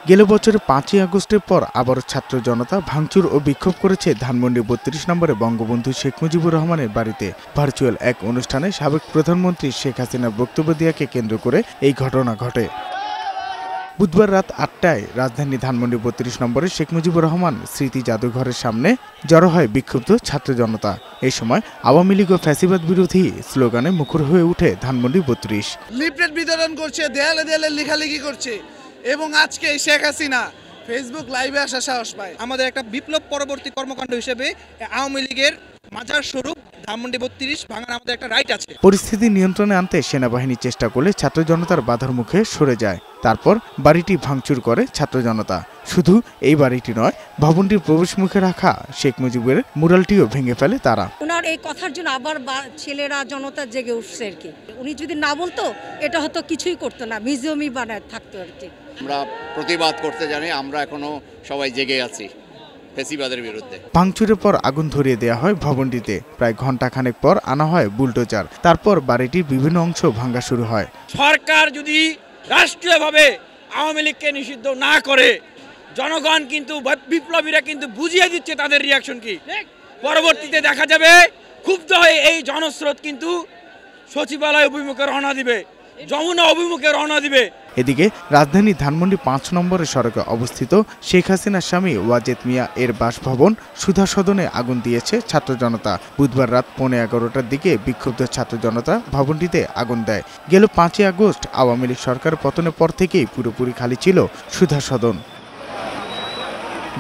গেল বছরের ৫ই আগস্টের পর আবারও ছাত্র জনতা ভাঙচুর ও বিক্ষোভ করেছে ধানমন্ডি ৩২ নম্বরে বঙ্গবন্ধু শেখ মুজিবুর রহমানের বাড়িতে। ভার্চুয়াল এক অনুষ্ঠানে সাবেক প্রধানমন্ত্রী শেখ হাসিনার বক্তব্য দেওয়াকে কেন্দ্র করে এই ঘটনা ঘটে। বুধবার রাত ৮টায় রাজধানী ধানমন্ডি ৩২ নম্বরে শেখ মুজিবুর রহমান স্মৃতি জাদুঘরের সামনে জড়ো হয় বিক্ষুব্ধ ছাত্র জনতা। এই সময় আওয়ামী লীগ ও ফ্যাসিবাদ বিরোধী স্লোগানে মুখর হয়ে ওঠে ধানমন্ডি ৩২। লিফলেট বিতরণ করছে, দেয়ালে দেয়ালে লেখালেখি করছে এবং আজকে শেখ হাসিনা ফেসবুক লাইভে আসা সাহস পায়। আমাদের একটা বিপ্লব পরবর্তী কর্মকাণ্ড হিসেবে আওয়ামী লীগের মাজার স্বরূপ ধানমন্ডি ৩২ ভাঙার আমাদের একটা রাইট আছে। পরিস্থিতি নিয়ন্ত্রণে আনতে সেনাবাহিনী চেষ্টা করলে ছাত্র জনতার বাধার মুখে সরে যায়। তারপর বাড়িটি ভাঙচুর করে ছাত্র জনতা। শুধু এই বাড়িটি নয়, ভবনটির প্রবেশ মুখে রাখা শেখ মুজিবের মুরালটিও ভেঙে ফেলে তারা। ওনার এই কথার জন্য আবার ছেলেরা জনতা জেগে উঠছে আর কি। উনি যদি না বলতো এটা হয়তো কিছুই করতো না, মিউজিয়ামই বানায় থাকতো আর কি। আমরা প্রতিবাদ করতে জানি, আমরা এখনো সবাই জেগে আছি ফ্যাসিবাদের বিরুদ্ধে। ভাঙচুরের পর আগুন ধরিয়ে দেওয়া হয় ভবনটিতে। প্রায় ঘণ্টাখানেক পর আনা হয় বুলডোজার। তারপর বাড়িটির বিভিন্ন অংশ ভাঙা শুরু হয়। সরকার যদি রাষ্ট্রীয়ভাবে আওয়ামী লীগকে নিষিদ্ধ না করে, জনগণ কিন্তু বিপ্লবীরা কিন্তু বুঝিয়ে দিচ্ছে তাদের রিয়াকশন কি। পরবর্তীতে দেখা যাবে ক্ষুব্ধ হয়ে এই জনস্রোত কিন্তু সচিবালয় অভিমুখে রওনা দিবে, যমুনা অভিমুখে রওনা দিবে। এদিকে রাজধানী ধানমন্ডি ৫ নম্বরের সড়কে অবস্থিত শেখ হাসিনার স্বামী ওয়াজেদ মিয়া এর বাসভবন সুধা সদনে আগুন দিয়েছে ছাত্র জনতা। বুধবার রাত 11:15টার দিকে বিক্ষুব্ধ ছাত্র জনতা ভবনটিতে আগুন দেয়। গেল ৫ই আগস্ট আওয়ামী লীগ সরকার পতনের পর থেকেই পুরোপুরি খালি ছিল সুধা সদন।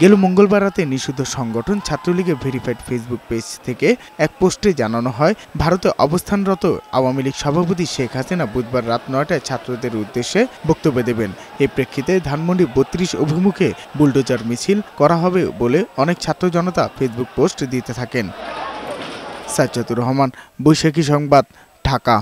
গেল মঙ্গলবার রাতে নিষিদ্ধ সংগঠন ছাত্রলীগের ভেরিফাইড ফেসবুক পেজ থেকে এক পোস্টে জানানো হয়, ভারতে অবস্থানরত আওয়ামী লীগ সভাপতি শেখ হাসিনা বুধবার রাত ৯টায় ছাত্রদের উদ্দেশ্যে বক্তব্য দেবেন। এই প্রেক্ষিতে ধানমন্ডি ৩২ অভিমুখে বুলডোজার মিছিল করা হবে বলে অনেক ছাত্র জনতা ফেসবুক পোস্ট দিতে থাকেন। সাজ্জাদুর রহমান, বৈশাখী সংবাদ, ঢাকা।